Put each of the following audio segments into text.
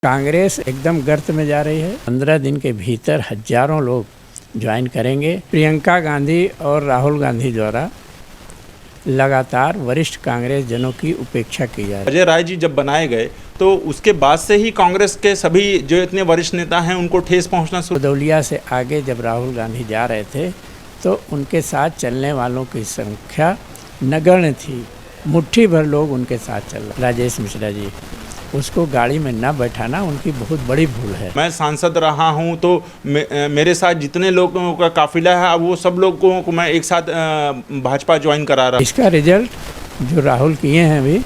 कांग्रेस एकदम गर्त में जा रही है। 15 दिन के भीतर हजारों लोग ज्वाइन करेंगे। प्रियंका गांधी और राहुल गांधी द्वारा लगातार वरिष्ठ कांग्रेस जनों की उपेक्षा की जा रही है। अजय राय जी जब बनाए गए तो उसके बाद से ही कांग्रेस के सभी जो इतने वरिष्ठ नेता हैं उनको ठेस पहुंचना शुरू। गदौलिया से आगे जब राहुल गांधी जा रहे थे तो उनके साथ चलने वालों की संख्या नगण्य थी। मुट्ठी भर लोग उनके साथ चल रहे। राजेश मिश्रा जी, उसको गाड़ी में न बैठाना उनकी बहुत बड़ी भूल है। मैं सांसद रहा हूं तो मेरे साथ जितने लोगों का काफिला है वो सब लोगों को मैं एक साथ भाजपा ज्वाइन करा रहा। इसका रिजल्ट जो राहुल किए हैं अभी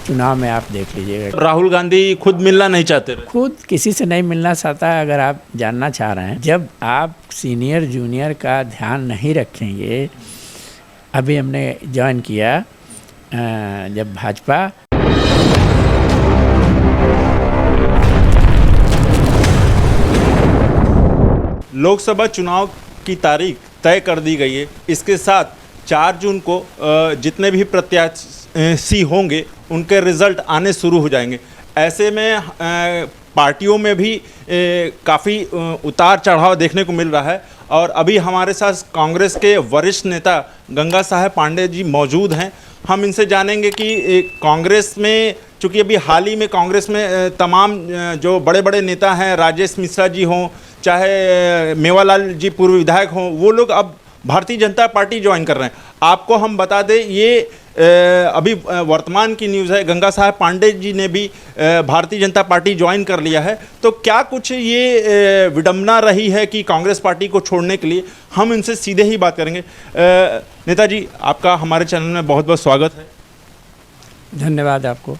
चुनाव में आप देख लीजिएगा। राहुल गांधी खुद मिलना नहीं चाहते, खुद किसी से नहीं मिलना चाहता है। अगर आप जानना चाह रहे हैं, जब आप सीनियर जूनियर का ध्यान नहीं रखेंगे, अभी हमने ज्वाइन किया जब भाजपा, लोकसभा चुनाव की तारीख तय कर दी गई है। इसके साथ 4 जून को जितने भी प्रत्याशी होंगे उनके रिजल्ट आने शुरू हो जाएंगे। ऐसे में पार्टियों में भी काफ़ी उतार चढ़ाव देखने को मिल रहा है। और अभी हमारे साथ कांग्रेस के वरिष्ठ नेता गंगा साहब पांडे जी मौजूद हैं। हम इनसे जानेंगे कि कांग्रेस में, चूँकि अभी हाल ही में कांग्रेस में तमाम जो बड़े बड़े नेता हैं, राजेश मिश्रा जी हों, चाहे मेवालाल जी पूर्व विधायक हों, वो लोग अब भारतीय जनता पार्टी ज्वाइन कर रहे हैं। आपको हम बता दें, ये अभी वर्तमान की न्यूज़ है, गंगा साहब पांडे जी ने भी भारतीय जनता पार्टी ज्वाइन कर लिया है। तो क्या कुछ ये विडंबना रही है कि कांग्रेस पार्टी को छोड़ने के लिए? हम इनसे सीधे ही बात करेंगे। नेताजी, आपका हमारे चैनल में बहुत बहुत स्वागत है। धन्यवाद आपको।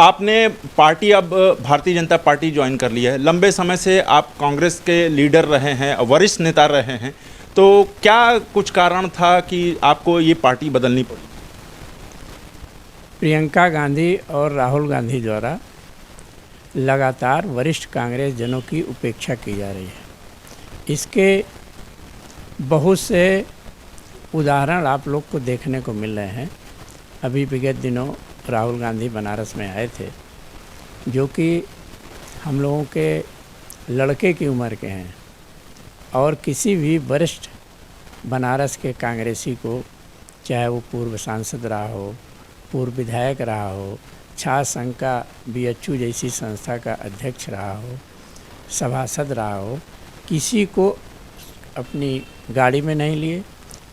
आपने पार्टी अब भारतीय जनता पार्टी ज्वाइन कर लिया है। लंबे समय से आप कांग्रेस के लीडर रहे हैं, वरिष्ठ नेता रहे हैं, तो क्या कुछ कारण था कि आपको ये पार्टी बदलनी पड़ी? प्रियंका गांधी और राहुल गांधी द्वारा लगातार वरिष्ठ कांग्रेस जनों की उपेक्षा की जा रही है। इसके बहुत से उदाहरण आप लोग को देखने को मिल रहे हैं। अभी विगत दिनों राहुल गांधी बनारस में आए थे, जो कि हम लोगों के लड़के की उम्र के हैं, और किसी भी वरिष्ठ बनारस के कांग्रेसी को, चाहे वो पूर्व सांसद रहा हो, पूर्व विधायक रहा हो, छात्र संघ का BHU जैसी संस्था का अध्यक्ष रहा हो, सभासद रहा हो, किसी को अपनी गाड़ी में नहीं लिए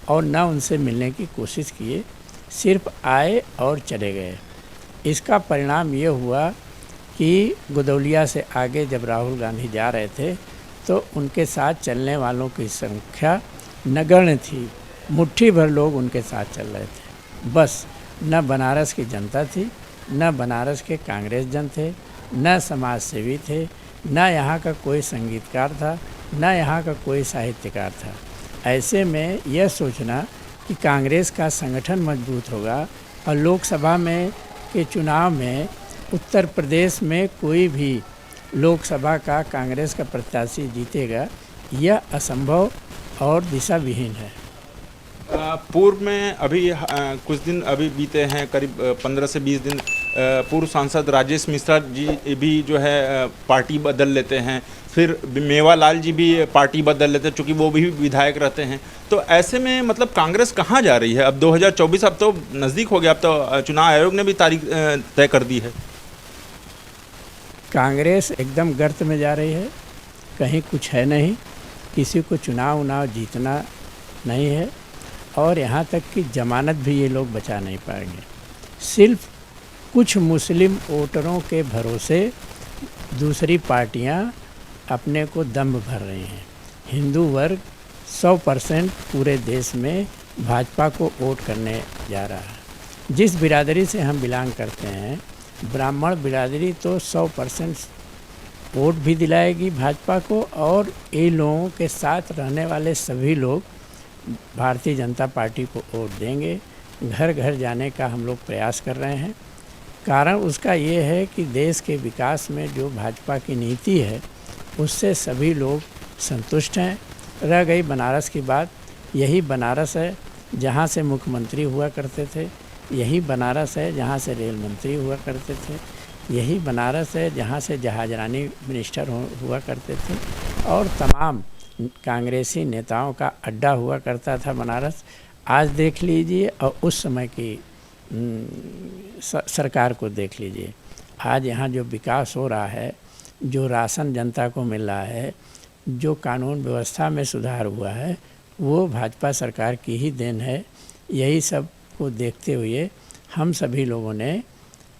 और न उनसे मिलने की कोशिश किए। सिर्फ आए और चले गए। इसका परिणाम ये हुआ कि गदौलिया से आगे जब राहुल गांधी जा रहे थे तो उनके साथ चलने वालों की संख्या नगण्य थी। मुट्ठी भर लोग उनके साथ चल रहे थे। बस न बनारस की जनता थी, न बनारस के कांग्रेस जन थे, न समाज सेवी थे, न यहाँ का कोई संगीतकार था, न यहाँ का कोई साहित्यकार था। ऐसे में यह सोचना कि कांग्रेस का संगठन मजबूत होगा और लोकसभा में के चुनाव में उत्तर प्रदेश में कोई भी लोकसभा का कांग्रेस का प्रत्याशी जीतेगा, यह असंभव और दिशा विहीन है। पूर्व में अभी कुछ दिन अभी बीते हैं, करीब 15 से 20 दिन, पूर्व सांसद राजेश मिश्रा जी भी जो है पार्टी बदल लेते हैं। फिर मेवालाल जी भी पार्टी बदल लेते हैं, चूँकि वो भी विधायक रहते हैं। तो ऐसे में मतलब कांग्रेस कहाँ जा रही है? अब 2024 अब तो नज़दीक हो गया, अब तो चुनाव आयोग ने भी तारीख तय कर दी है। कांग्रेस एकदम गर्त में जा रही है। कहीं कुछ है नहीं, किसी को चुनाव जीतना नहीं है, और यहाँ तक कि जमानत भी ये लोग बचा नहीं पाएंगे। सिर्फ कुछ मुस्लिम वोटरों के भरोसे दूसरी पार्टियाँ अपने को दम्भ भर रही हैं। हिंदू वर्ग 100% पूरे देश में भाजपा को वोट करने जा रहा है। जिस बिरादरी से हम बिलोंग करते हैं, ब्राह्मण बिरादरी, तो 100% वोट भी दिलाएगी भाजपा को, और इन लोगों के साथ रहने वाले सभी लोग भारतीय जनता पार्टी को वोट देंगे। घर घर जाने का हम लोग प्रयास कर रहे हैं। कारण उसका ये है कि देश के विकास में जो भाजपा की नीति है उससे सभी लोग संतुष्ट हैं। रह गई बनारस की बात, यही बनारस है जहाँ से मुख्यमंत्री हुआ करते थे, यही बनारस है जहाँ से रेल मंत्री हुआ करते थे, यही बनारस है जहाँ से जहाजरानी मिनिस्टर हुआ करते थे और तमाम कांग्रेसी नेताओं का अड्डा हुआ करता था बनारस। आज देख लीजिए और उस समय की सरकार को देख लीजिए। आज यहाँ जो विकास हो रहा है, जो राशन जनता को मिल रहा है, जो कानून व्यवस्था में सुधार हुआ है, वो भाजपा सरकार की ही देन है। यही सब को देखते हुए हम सभी लोगों ने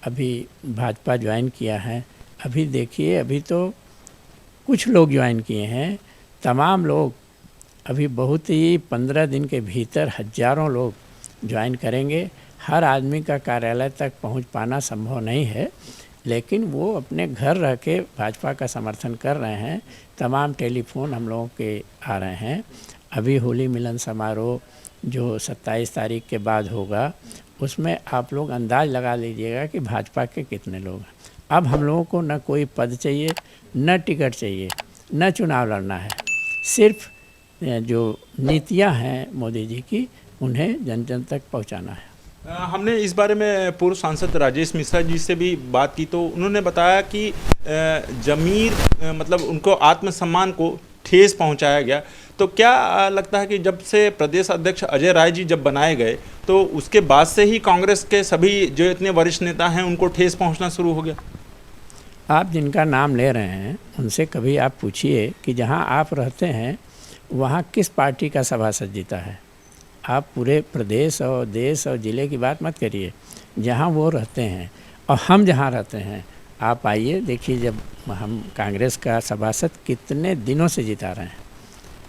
अभी भाजपा ज्वाइन किया है। अभी देखिए, अभी तो कुछ लोग ज्वाइन किए हैं, तमाम लोग अभी बहुत ही 15 दिन के भीतर हज़ारों लोग ज्वाइन करेंगे। हर आदमी का कार्यालय तक पहुंच पाना संभव नहीं है, लेकिन वो अपने घर रह के भाजपा का समर्थन कर रहे हैं। तमाम टेलीफोन हम लोगों के आ रहे हैं। अभी होली मिलन समारोह जो 27 तारीख के बाद होगा, उसमें आप लोग अंदाज़ लगा लीजिएगा कि भाजपा के कितने लोग हैं। अब हम लोगों को न कोई पद चाहिए, न टिकट चाहिए, न चुनाव लड़ना है। सिर्फ जो नीतियां हैं मोदी जी की, उन्हें जन जन तक पहुंचाना है। हमने इस बारे में पूर्व सांसद राजेश मिश्रा जी से भी बात की, तो उन्होंने बताया कि जमीर मतलब उनको आत्मसम्मान को ठेस पहुंचाया गया। तो क्या लगता है कि जब से प्रदेश अध्यक्ष अजय राय जी जब बनाए गए, तो उसके बाद से ही कांग्रेस के सभी जो इतने वरिष्ठ नेता हैं उनको ठेस पहुंचना शुरू हो गया? आप जिनका नाम ले रहे हैं उनसे कभी आप पूछिए कि जहां आप रहते हैं वहां किस पार्टी का सभासद जीता है। आप पूरे प्रदेश और देश और ज़िले की बात मत करिए, जहां वो रहते हैं और हम जहां रहते हैं आप आइए देखिए। जब हम कांग्रेस का सभासद कितने दिनों से जिता रहे हैं।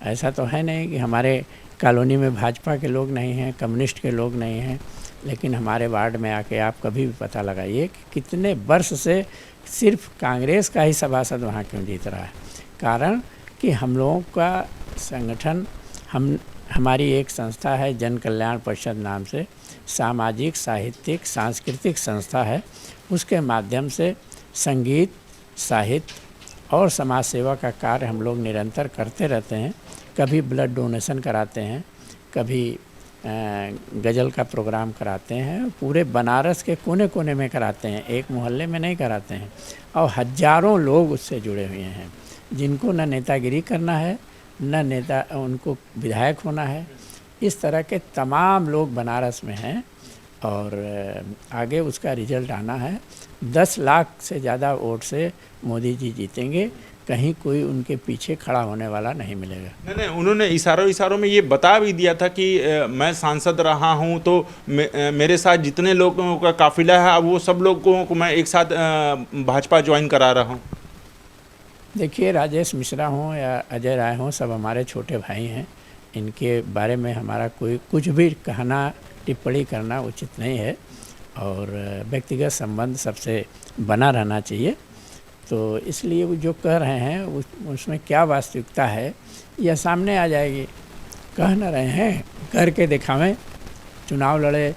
ऐसा तो है नहीं कि हमारे कॉलोनी में भाजपा के लोग नहीं हैं, कम्युनिस्ट के लोग नहीं हैं, लेकिन हमारे वार्ड में आके आप कभी भी पता लगाइए कि कितने वर्ष से सिर्फ कांग्रेस का ही सभासद वहाँ क्यों जीत रहा है। कारण कि हम लोगों का संगठन, हमारी एक संस्था है जन कल्याण परिषद नाम से, सामाजिक साहित्यिक सांस्कृतिक संस्था है। उसके माध्यम से संगीत, साहित्य और समाज सेवा का कार्य हम लोग निरंतर करते रहते हैं। कभी ब्लड डोनेशन कराते हैं, कभी गज़ल का प्रोग्राम कराते हैं, पूरे बनारस के कोने कोने में कराते हैं, एक मोहल्ले में नहीं कराते हैं। और हज़ारों लोग उससे जुड़े हुए हैं, जिनको न नेतागिरी करना है, न नेता उनको विधायक होना है। इस तरह के तमाम लोग बनारस में हैं और आगे उसका रिजल्ट आना है। 10 लाख से ज़्यादा वोट से मोदी जी जीतेंगे, कहीं कोई उनके पीछे खड़ा होने वाला नहीं मिलेगा। नहीं, उन्होंने इशारों में ये बता भी दिया था कि मैं सांसद रहा हूं तो मेरे साथ जितने लोगों का काफिला है वो सब लोगों को मैं एक साथ भाजपा ज्वाइन करा रहा हूं। देखिए, राजेश मिश्रा हों या अजय राय हों, सब हमारे छोटे भाई हैं। इनके बारे में हमारा कोई कुछ भी कहना, टिप्पणी करना उचित नहीं है और व्यक्तिगत संबंध सबसे बना रहना चाहिए। तो इसलिए वो जो कह रहे हैं उसमें क्या वास्तविकता है यह सामने आ जाएगी। कह न रहे हैं, करके दिखावें। चुनाव लड़े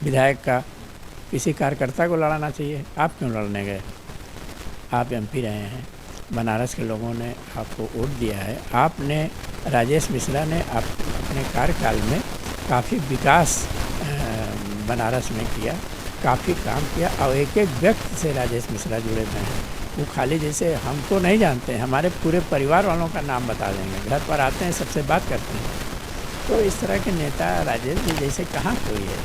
विधायक का, किसी कार्यकर्ता को लड़ाना चाहिए। आप क्यों लड़ने गए? आप एमपी रहे हैं, बनारस के लोगों ने आपको वोट दिया है। आपने, राजेश मिश्रा ने अपने कार्यकाल में काफ़ी विकास बनारस में किया, काफ़ी काम किया और एक एक व्यक्ति से राजेश मिश्रा जुड़े हुए हैं। वो खाली जैसे हमको नहीं जानते हैं, हमारे पूरे परिवार वालों का नाम बता देंगे। घर पर आते हैं, सबसे बात करते हैं। तो इस तरह के नेता राजेश जी जैसे कहाँ कोई है।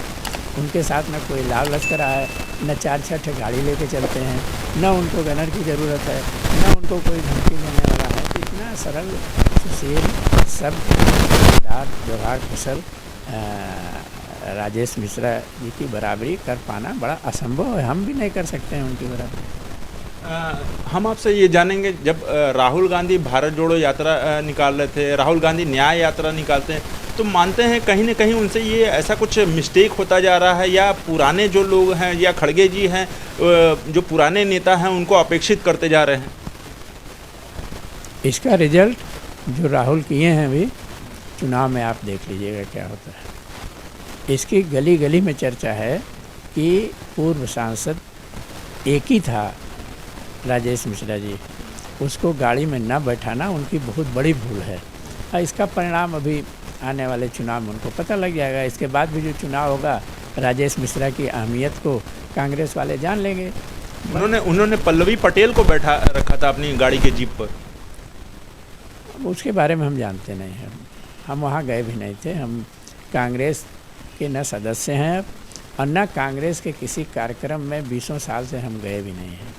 उनके साथ न कोई लाल लश्कर है, न 4-6 गाड़ी लेके चलते हैं, न उनको गनर की ज़रूरत है, न उनको कोई धमकी देने वाला है। तो इतना सरल, सुशील, सब व्यवहार कुशल राजेश मिश्रा जी की बराबरी कर पाना बड़ा असंभव है। हम भी नहीं कर सकते हैं उनकी बराबरी। हम आपसे ये जानेंगे, जब राहुल गांधी भारत जोड़ो यात्रा निकाल रहे थे, राहुल गांधी न्याय यात्रा निकालते हैं, तो मानते हैं कहीं ना कहीं उनसे ये ऐसा कुछ मिस्टेक होता जा रहा है, या पुराने जो लोग हैं या खड़गे जी हैं, जो पुराने नेता हैं, उनको अपेक्षित करते जा रहे हैं? इसका रिजल्ट जो राहुल किए हैं अभी चुनाव में, आप देख लीजिएगा क्या होता है। इसकी गली गली में चर्चा है कि पूर्व सांसद एक ही था राजेश मिश्रा जी, उसको गाड़ी में न बैठाना उनकी बहुत बड़ी भूल है। और इसका परिणाम अभी आने वाले चुनाव में उनको पता लग जाएगा। इसके बाद भी जो चुनाव होगा, राजेश मिश्रा की अहमियत को कांग्रेस वाले जान लेंगे। उन्होंने पल्लवी पटेल को बैठा रखा था अपनी गाड़ी के जीप पर। अब उसके बारे में हम जानते नहीं हैं, हम वहाँ गए भी नहीं थे। हम कांग्रेस के न सदस्य हैं और न कांग्रेस के किसी कार्यक्रम में 20 साल से हम गए भी नहीं हैं।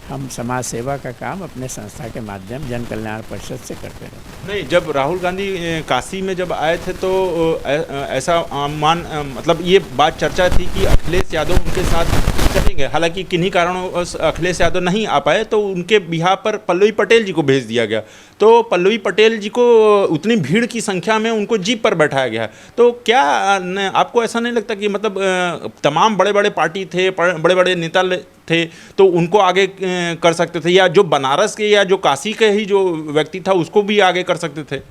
हम समाज सेवा का काम अपने संस्था के माध्यम जन कल्याण परिषद से करते रहे। नहीं, जब राहुल गांधी काशी में जब आए थे तो ऐसा मतलब ये बात चर्चा थी कि अखिलेश यादव उनके साथ चलेंगे। हालांकि किन्हीं कारणों अखिलेश यादव नहीं आ पाए तो उनके बिहार पर पल्लवी पटेल जी को भेज दिया गया। तो पल्लवी पटेल जी को उतनी भीड़ की संख्या में उनको जीप पर बैठाया गया। तो क्या आपको ऐसा नहीं लगता कि मतलब तमाम बड़े बड़े पार्टी थे, बड़े बड़े नेता थे, तो उनको आगे कर सकते थे, या जो बनारस के या जो काशी के ही जो व्यक्ति था उसको भी आगे कर सकते थे?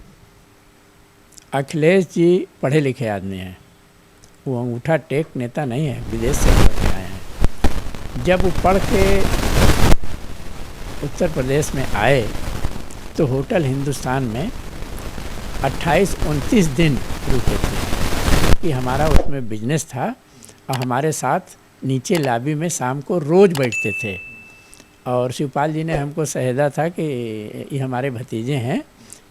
अखिलेश जी पढ़े लिखे आदमी हैं, वो अंगूठा टेक नेता नहीं है, विदेश से पढ़ के आए हैं। जब वो पढ़ के उत्तर प्रदेश में आए तो होटल हिंदुस्तान में 28-29 दिन रुके थे कि हमारा उसमें बिजनेस था और हमारे साथ नीचे लॉबी में शाम को रोज़ बैठते थे। और शिवपाल जी ने हमको सहेजा था कि ये हमारे भतीजे हैं,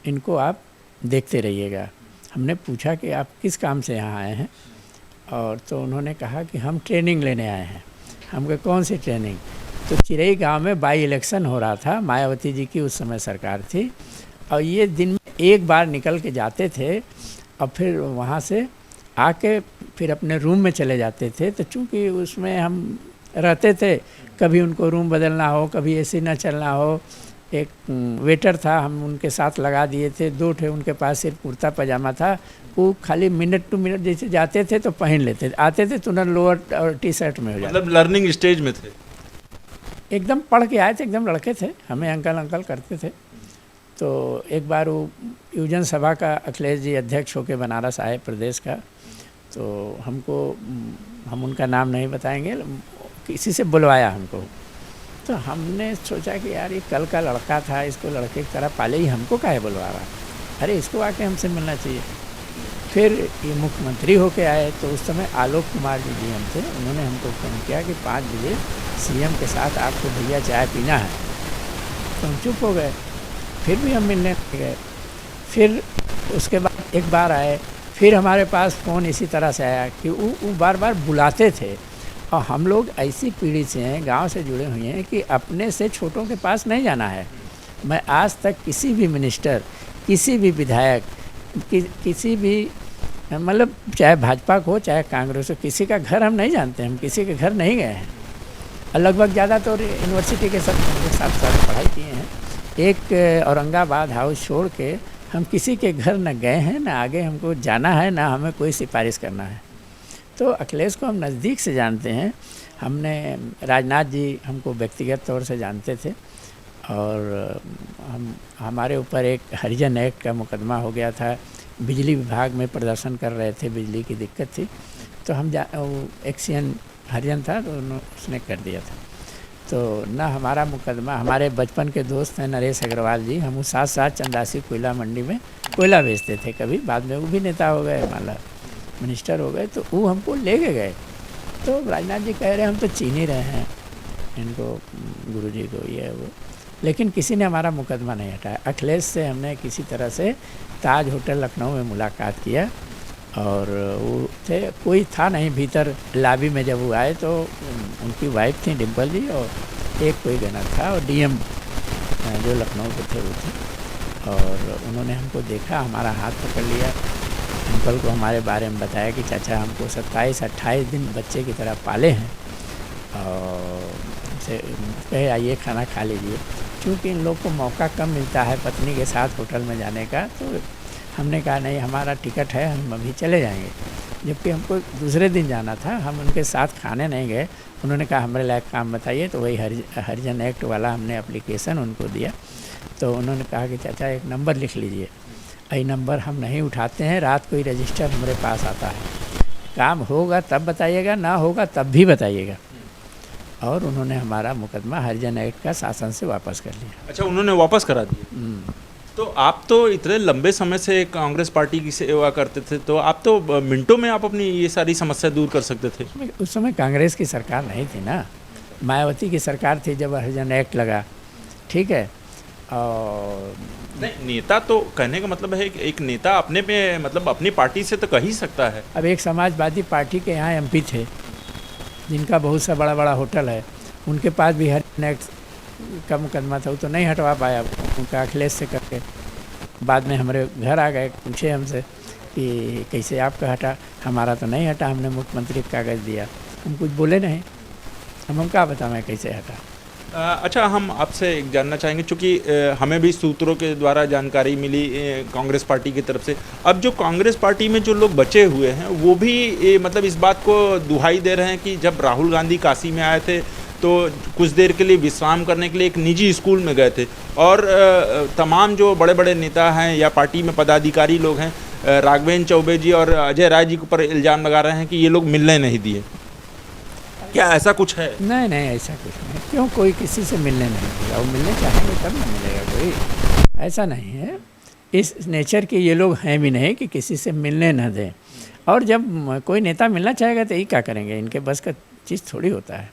इनको आप देखते रहिएगा। हमने पूछा कि आप किस काम से यहाँ आए हैं, और तो उन्होंने कहा कि हम ट्रेनिंग लेने आए हैं। हम कहे कौन सी ट्रेनिंग? तो चिरई गांव में बाई इलेक्शन हो रहा था, मायावती जी की उस समय सरकार थी, और ये दिन में एक बार निकल के जाते थे और फिर वहाँ से आके फिर अपने रूम में चले जाते थे। तो चूँकि उसमें हम रहते थे, कभी उनको रूम बदलना हो, कभी एसी ना चलना हो। एक वेटर था, हम उनके साथ लगा दिए थे, 2 थे उनके पास, सिर्फ कुर्ता पजामा था। वो खाली मिनट टू मिनट जैसे जाते थे तो पहन लेते थे, आते थे तुरंत लोअर और टी शर्ट में हो जाते। मतलब लर्निंग स्टेज में थे, एकदम पढ़ के आए थे, एकदम लड़के थे, हमें अंकल अंकल करते थे। तो एक बार वो युवजन सभा का अखिलेश जी अध्यक्ष होकर बनारस आए प्रदेश का, तो हम उनका नाम नहीं बताएंगे, किसी से बुलवाया हमको। तो हमने सोचा कि यार ये कल का लड़का था, इसको लड़के की तरह पाले, ही हमको काहे बुलवा रहा, अरे इसको आके हमसे मिलना चाहिए। फिर ये मुख्यमंत्री होके आए तो उस समय आलोक कुमार जी डीएम थे, उन्होंने हमको फ़ोन किया कि 5 बजे सीएम के साथ आपको भैया चाय पीना है। तो हम चुप हो गए, फिर भी हम मिलने गए। फिर उसके बाद एक बार आए, फिर हमारे पास फ़ोन इसी तरह से आया कि वो बार बार बुलाते थे। और हम लोग ऐसी पीढ़ी से हैं, गांव से जुड़े हुए हैं कि अपने से छोटों के पास नहीं जाना है। मैं आज तक किसी भी मिनिस्टर, किसी भी विधायक, किसी भी मतलब चाहे भाजपा को चाहे कांग्रेस हो, किसी का घर हम नहीं जानते, हम किसी के घर नहीं गए हैं। और लगभग ज़्यादा तो यूनिवर्सिटी के साथ पढ़ाई किए हैं। एक औरंगाबाद हाउस छोड़ के हम किसी के घर न गए हैं, ना आगे हमको जाना है, ना हमें कोई सिफारिश करना है। तो अखिलेश को हम नज़दीक से जानते हैं। हमने राजनाथ जी हमको व्यक्तिगत तौर से जानते थे, और हमारे ऊपर एक हरिजन एक्ट का मुकदमा हो गया था, बिजली विभाग में प्रदर्शन कर रहे थे, बिजली की दिक्कत थी, तो हम एक्सियन हरिजन था तो उसने कर दिया था। तो ना हमारा मुकदमा, हमारे बचपन के दोस्त हैं नरेश अग्रवाल जी, हम साथ साथ चंदासी कोयला मंडी में कोयला बेचते थे कभी, बाद में वो भी नेता हो गए, माला मिनिस्टर हो गए। तो वो हमको ले के गए, तो राजनाथ जी कह रहे हम तो चीन ही रहे हैं इनको, गुरुजी को, ये वो, लेकिन किसी ने हमारा मुकदमा नहीं हटाया। अखिलेश से हमने किसी तरह से ताज होटल लखनऊ में मुलाकात किया, और वो थे, कोई था नहीं भीतर लॉबी में। जब वो आए तो उनकी वाइफ थी डिम्पल जी, और एक कोई गनर था, और डीएम जो लखनऊ के थे वो थे। और उन्होंने हमको देखा, हमारा हाथ पकड़ लिया, अंकल को हमारे बारे में बताया कि चाचा हमको 27-28 दिन बच्चे की तरह पाले हैं, और उनसे कहे आइए खाना खा लीजिए। क्योंकि इन लोग को मौका कम मिलता है पत्नी के साथ होटल में जाने का, तो हमने कहा नहीं, हमारा टिकट है, हम अभी चले जाएंगे। जबकि हमको दूसरे दिन जाना था, हम उनके साथ खाने नहीं गए। उन्होंने कहा हमारे लायक काम बताइए, तो वही हरिजन एक्ट वाला हमने एप्लीकेशन उनको दिया। तो उन्होंने कहा कि चाचा एक नंबर लिख लीजिए, ये नंबर हम नहीं उठाते हैं, रात को ही रजिस्टर हमारे पास आता है, काम होगा तब बताइएगा, ना होगा तब भी बताइएगा। और उन्होंने हमारा मुकदमा हरिजन एक्ट का शासन से वापस कर लिया। अच्छा, उन्होंने वापस करा दिया। तो आप तो इतने लंबे समय से कांग्रेस पार्टी की सेवा करते थे, तो आप तो मिनटों में आप अपनी ये सारी समस्या दूर कर सकते थे। उस समय कांग्रेस की सरकार नहीं थी ना, मायावती की सरकार थी जब हरिजन एक्ट लगा, ठीक है। और नहीं, नेता तो कहने का मतलब है कि एक नेता अपने पे मतलब अपनी पार्टी से तो कह ही सकता है। अब एक समाजवादी पार्टी के यहाँ एमपी थे जिनका बहुत सा बड़ा बड़ा होटल है, उनके पास भी हरिजन एक्ट का मुकदमा था, वो तो नहीं हटवा पाया उनका अखिलेश से करके। बाद में हमारे घर आ गए, पूछे हमसे कि कैसे आपका हटा, हमारा तो नहीं हटा, हमने मुख्यमंत्री को कागज़ दिया। हम कुछ बोले नहीं, हम क्या बताएं कैसे हटा। अच्छा, हम आपसे एक जानना चाहेंगे, चूँकि हमें भी सूत्रों के द्वारा जानकारी मिली कांग्रेस पार्टी की तरफ से, अब जो कांग्रेस पार्टी में जो लोग बचे हुए हैं वो भी मतलब इस बात को दुहाई दे रहे हैं कि जब राहुल गांधी काशी में आए थे तो कुछ देर के लिए विश्राम करने के लिए एक निजी स्कूल में गए थे, और तमाम जो बड़े बड़े नेता हैं या पार्टी में पदाधिकारी लोग हैं, राघवेंद्र चौबे जी और अजय राय जी के ऊपर इल्ज़ाम लगा रहे हैं कि ये लोग मिलने नहीं दिए। क्या ऐसा कुछ है? नहीं नहीं, ऐसा कुछ नहीं। क्यों, कोई किसी से मिलने नहीं दिया, वो मिलने चाहेंगे तब ना मिलेगा कोई, ऐसा नहीं है। इस नेचर के ये लोग हैं भी नहीं कि किसी से मिलने न दें। और जब कोई नेता मिलना चाहेगा तो ये क्या करेंगे, इनके बस का चीज़ थोड़ी होता है,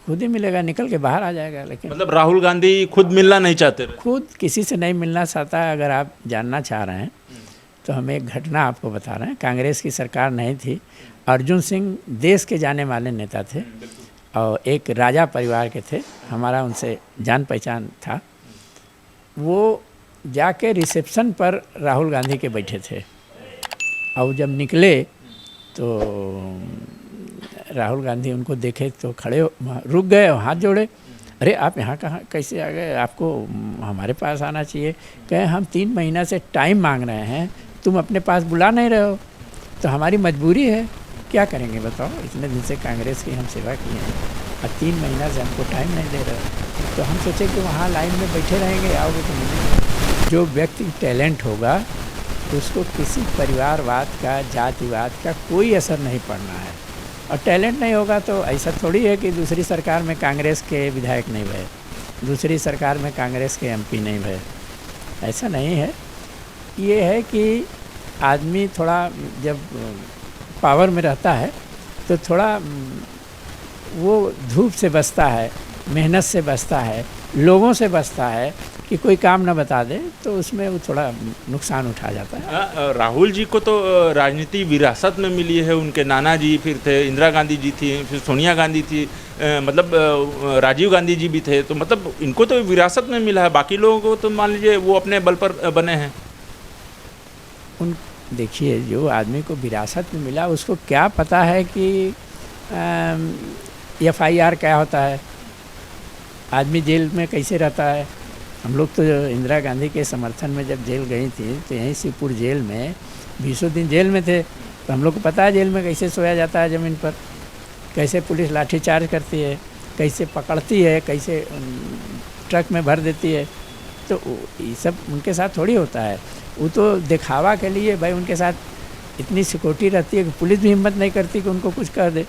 खुद ही मिलेगा, निकल के बाहर आ जाएगा। लेकिन मतलब राहुल गांधी खुद मिलना नहीं चाहते? खुद किसी से नहीं मिलना चाहता है। अगर आप जानना चाह रहे हैं तो हम एक घटना आपको बता रहे हैं। कांग्रेस की सरकार नहीं थी, अर्जुन सिंह देश के जाने वाले नेता थे और एक राजा परिवार के थे, हमारा उनसे जान पहचान था। वो जाके रिसेप्शन पर राहुल गांधी के बैठे थे और जब निकले तो राहुल गांधी उनको देखे तो खड़े रुक गए, हाथ जोड़े, अरे आप यहाँ कहाँ कैसे आ गए, आपको हमारे पास आना चाहिए। कहे हम 3 महीना से टाइम मांग रहे हैं, तुम अपने पास बुला नहीं रहे हो, तो हमारी मजबूरी है, क्या करेंगे बताओ। इतने दिन से कांग्रेस की हम सेवा की है, अब 3 महीना से हमको टाइम नहीं दे रहे, तो हम सोचे कि वहाँ लाइन में बैठे रहेंगे, आओगे तो मिलेंगे। जो व्यक्ति टैलेंट होगा उसको किसी परिवारवाद का, जातिवाद का कोई असर नहीं पड़ना है। और टैलेंट नहीं होगा तो ऐसा थोड़ी है कि दूसरी सरकार में कांग्रेस के विधायक नहीं भरे, दूसरी सरकार में कांग्रेस के एमपी नहीं भरे, ऐसा नहीं है। ये है कि आदमी थोड़ा जब पावर में रहता है तो थोड़ा वो धूप से बचता है, मेहनत से बचता है, लोगों से बचता है कि कोई काम न बता दे, तो उसमें वो थोड़ा नुकसान उठा जाता है। राहुल जी को तो राजनीति विरासत में मिली है, उनके नाना जी फिर थे, इंदिरा गांधी जी थी, फिर सोनिया गांधी थी, मतलब राजीव गांधी जी भी थे, तो मतलब इनको तो विरासत में मिला है, बाकी लोगों को तो मान लीजिए वो अपने बल पर बने हैं। देखिए, जो आदमी को विरासत में मिला उसको क्या पता है कि FIR क्या होता है, आदमी जेल में कैसे रहता है। हम लोग तो इंदिरा गांधी के समर्थन में जब जेल गई थी तो यहीं शिवपुर जेल में 20 दिन जेल में थे, तो हम लोग को पता है जेल में कैसे सोया जाता है, ज़मीन पर कैसे पुलिस लाठीचार्ज करती है, कैसे पकड़ती है, कैसे ट्रक में भर देती है। तो ये सब उनके साथ थोड़ी होता है, वो तो दिखावा के लिए भाई उनके साथ इतनी सिक्योरिटी रहती है कि पुलिस भी हिम्मत नहीं करती कि उनको कुछ कर दे।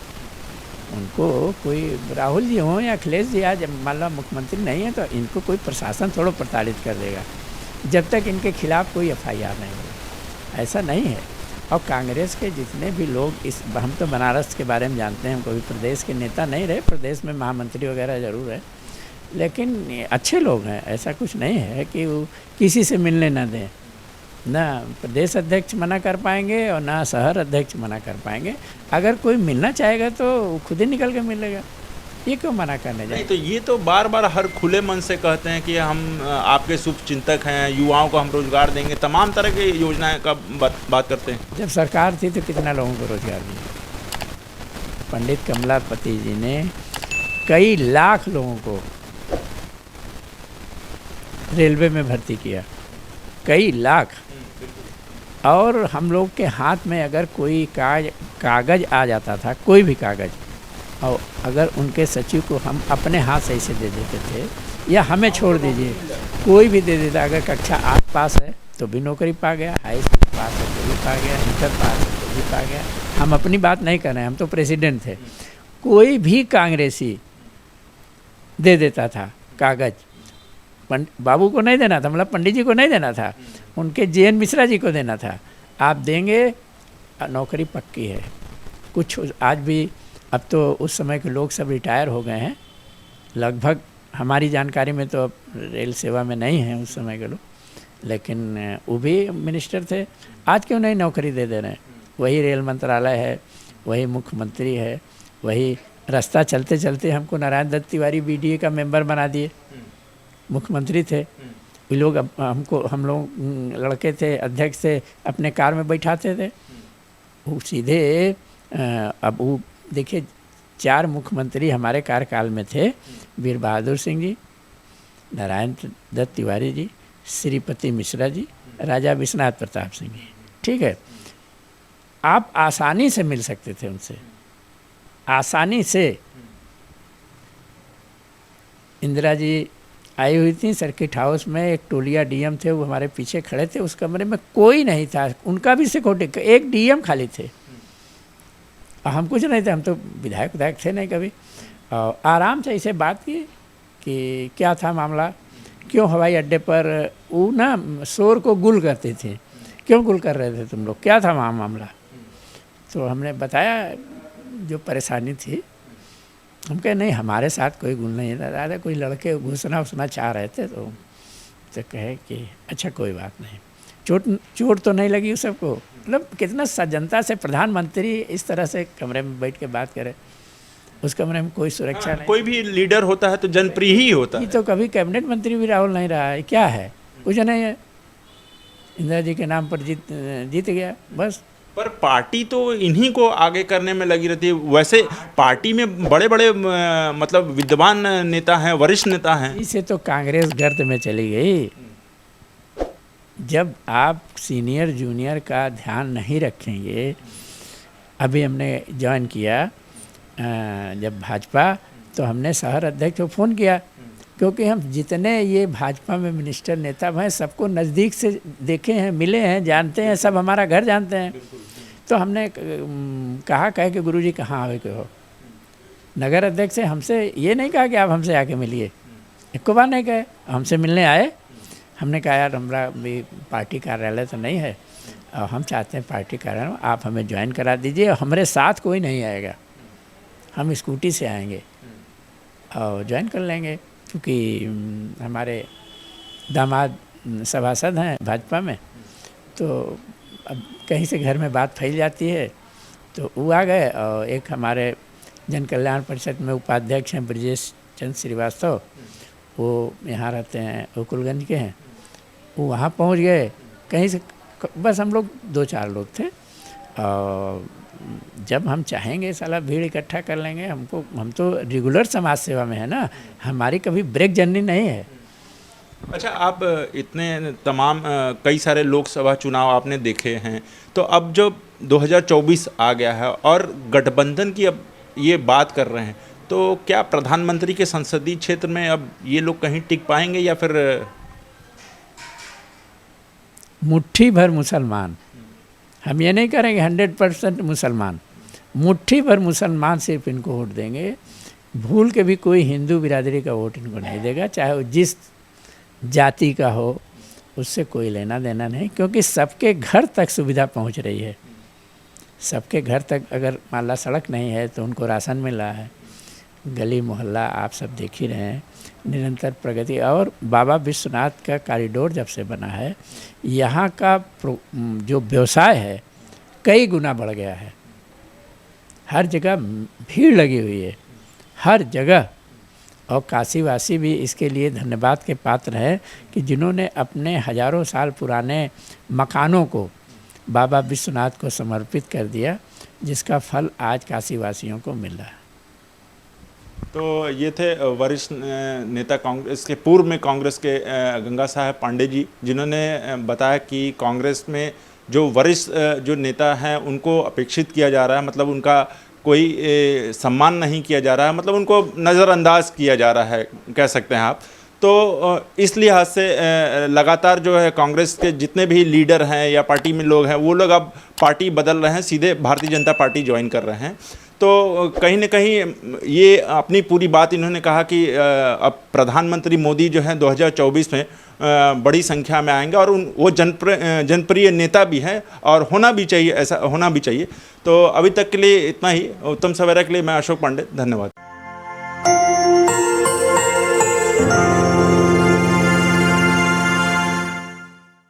उनको कोई राहुल जी हों या अखिलेश जी आज मान लो मुख्यमंत्री नहीं है तो इनको कोई प्रशासन थोड़ा प्रताड़ित कर देगा जब तक इनके खिलाफ कोई FIR नहीं हो, ऐसा नहीं है। और कांग्रेस के जितने भी लोग हम तो बनारस के बारे में जानते हैं, हम कोई प्रदेश के नेता नहीं रहे, प्रदेश में महामंत्री वगैरह ज़रूर है, लेकिन अच्छे लोग हैं, ऐसा कुछ नहीं है कि वो किसी से मिलने ना दें। ना प्रदेश अध्यक्ष मना कर पाएंगे और ना शहर अध्यक्ष मना कर पाएंगे। अगर कोई मिलना चाहेगा तो खुद ही निकल के मिलेगा, ये क्यों मना करने जाए। नहीं तो ये तो बार बार हर खुले मन से कहते हैं कि हम आपके शुभ चिंतक हैं, युवाओं को हम रोजगार देंगे, तमाम तरह की योजनाएं का बात करते हैं। जब सरकार थी तो कितना लोगों को रोजगार दिया। पंडित कमलापति जी ने कई लाख लोगों को रेलवे में भर्ती किया, कई लाख। और हम लोग के हाथ में अगर कोई कागज़ आ जाता था, कोई भी कागज़, और अगर उनके सचिव को हम अपने हाथ से इसे दे देते थे, या हमें छोड़ दीजिए कोई भी दे देता, अगर कक्षा 8 पास है तो भी नौकरी पा गया, हाई स्कूल पास है तो भी पा गया, इंटर पास है तो भी पा गया। हम अपनी बात नहीं कर रहे हैं, हम तो प्रेसिडेंट थे। कोई भी कांग्रेसी दे देता था कागज़, बाबू को नहीं देना था, मतलब पंडित जी को नहीं देना था, उनके JN मिश्रा जी को देना था। आप देंगे, नौकरी पक्की है। कुछ आज भी, अब तो उस समय के लोग सब रिटायर हो गए हैं, लगभग हमारी जानकारी में तो अब रेल सेवा में नहीं है उस समय के लोग, लेकिन वो भी मिनिस्टर थे। आज क्यों नहीं नौकरी दे रहे हैं? वही रेल मंत्रालय है, वही मुख्यमंत्री है, वही रास्ता चलते चलते हमको नारायण दत्त तिवारी बीडीए का मेंबर बना दिए। मुख्यमंत्री थे ये लोग, हम लोग लड़के थे, अध्यक्ष थे, अपने कार में बैठाते थे। वो सीधे अब वो देखिए 4 मुख्यमंत्री हमारे कार्यकाल में थे, वीर बहादुर सिंह जी, नारायण दत्त तिवारी जी, श्रीपति मिश्रा जी, राजा विश्वनाथ प्रताप सिंह जी। ठीक है, आप आसानी से मिल सकते थे उनसे, आसानी से। इंदिरा जी आई हुई थी सर्किट हाउस में, एक टोलिया डीएम थे, वो हमारे पीछे खड़े थे। उस कमरे में कोई नहीं था, उनका भी सिक्योरिटी, एक डीएम खाली थे। हम कुछ नहीं थे, हम तो विधायक थे नहीं कभी। और आराम से इसे बात की कि क्या था मामला, क्यों हवाई अड्डे पर वो ना शोर को गुल करते थे, क्यों गुल कर रहे थे तुम लोग, क्या था वहाँ मामला? तो हमने बताया जो परेशानी थी। हम कहे नहीं हमारे साथ कोई गुल नहीं था दादा, कोई लड़के घुसना चाह रहे थे। तो कहे कि अच्छा कोई बात नहीं, चोट तो नहीं लगी सबको। मतलब कितना सज्जनता से प्रधानमंत्री इस तरह से कमरे में बैठ के बात करे, उस कमरे में कोई सुरक्षा नहीं। कोई भी लीडर होता है तो जनप्रिय ही होता है। तो कभी कैबिनेट मंत्री भी राहुल नहीं रहा है, क्या है? कुछ नहीं है, इंदिरा जी के नाम पर जीत गया बस। पर पार्टी तो इन्हीं को आगे करने में लगी रहती है। वैसे पार्टी में बड़े बड़े मतलब विद्वान नेता हैं, वरिष्ठ नेता हैं। इसे तो कांग्रेस गर्त में चली गई। जब आप सीनियर जूनियर का ध्यान नहीं रखेंगे, अभी हमने ज्वाइन किया जब भाजपा, तो हमने शहर अध्यक्ष को फ़ोन किया, क्योंकि हम जितने ये भाजपा में मिनिस्टर नेता हैं सबको नज़दीक से देखे हैं, मिले हैं, जानते हैं, सब हमारा घर जानते हैं। तो हमने कहा कि गुरुजी कहाँ आवे के हो। नगर अध्यक्ष से हमसे ये नहीं कहा कि आप हमसे आके मिलिए, एक बार नहीं कहे, हमसे मिलने आए। हमने कहा यार हमारा भी पार्टी कार्यालय तो नहीं है और हम चाहते हैं पार्टी कार्यालय आप हमें ज्वाइन करा दीजिए, हमारे साथ कोई नहीं आएगा, हम स्कूटी से आएंगे और ज्वाइन कर लेंगे, क्योंकि हमारे दामाद सभासद हैं भाजपा में। तो अब कहीं से घर में बात फैल जाती है, तो वो आ गए। और एक हमारे जन कल्याण परिषद में उपाध्यक्ष हैं ब्रजेश चंद्र श्रीवास्तव, वो यहाँ रहते हैं, गोकुलगंज के हैं। वो वहाँ पहुँच गए कहीं से, बस हम लोग 2-4 लोग थे। और जब हम चाहेंगे साला भीड़ इकट्ठा कर लेंगे। हम तो रेगुलर समाज सेवा में है ना, हमारी कभी ब्रेक जर्नी नहीं है। अच्छा, आप इतने तमाम कई सारे लोकसभा चुनाव आपने देखे हैं, तो अब जो 2024 आ गया है और गठबंधन की अब ये बात कर रहे हैं, तो क्या प्रधानमंत्री के संसदीय क्षेत्र में अब ये लोग कहीं टिक पाएंगे या फिर? मुट्ठी भर मुसलमान, हम ये नहीं करेंगे 100% मुसलमान, मुट्ठी भर मुसलमान सिर्फ इनको वोट देंगे। भूल के भी कोई हिंदू बिरादरी का वोट इनको नहीं देगा, चाहे वो जिस जाति का हो, उससे कोई लेना देना नहीं। क्योंकि सबके घर तक सुविधा पहुंच रही है, सबके घर तक। अगर मान ला सड़क नहीं है तो उनको राशन मिल रहा है, गली मोहल्ला आप सब देख ही रहे हैं, निरंतर प्रगति। और बाबा विश्वनाथ का कॉरिडोर जब से बना है, यहाँ का जो व्यवसाय है कई गुना बढ़ गया है। हर जगह भीड़ लगी हुई है, हर जगह। और काशीवासी भी इसके लिए धन्यवाद के पात्र हैं कि जिन्होंने अपने हजारों साल पुराने मकानों को बाबा विश्वनाथ को समर्पित कर दिया, जिसका फल आज काशीवासियों को मिल रहा है। तो ये थे वरिष्ठ नेता कांग्रेस के, पूर्व में कांग्रेस के गंगा साहब पांडे जी, जिन्होंने बताया कि कांग्रेस में जो वरिष्ठ जो नेता हैं उनको अपेक्षित किया जा रहा है, मतलब उनका कोई सम्मान नहीं किया जा रहा है, मतलब उनको नज़रअंदाज किया जा रहा है, कह सकते हैं आप। तो इस लिहाज से लगातार जो है कांग्रेस के जितने भी लीडर हैं या पार्टी में लोग हैं, वो लोग अब पार्टी बदल रहे हैं, सीधे भारतीय जनता पार्टी ज्वाइन कर रहे हैं। तो कहीं न कहीं ये अपनी पूरी बात इन्होंने कहा कि अब प्रधानमंत्री मोदी जो हैं 2024 में बड़ी संख्या में आएंगे और वो जनप्रिय नेता भी हैं और होना भी चाहिए, ऐसा होना भी चाहिए। तो अभी तक के लिए इतना ही। उत्तम सवेरा के लिए मैं अशोक पांडे, धन्यवाद।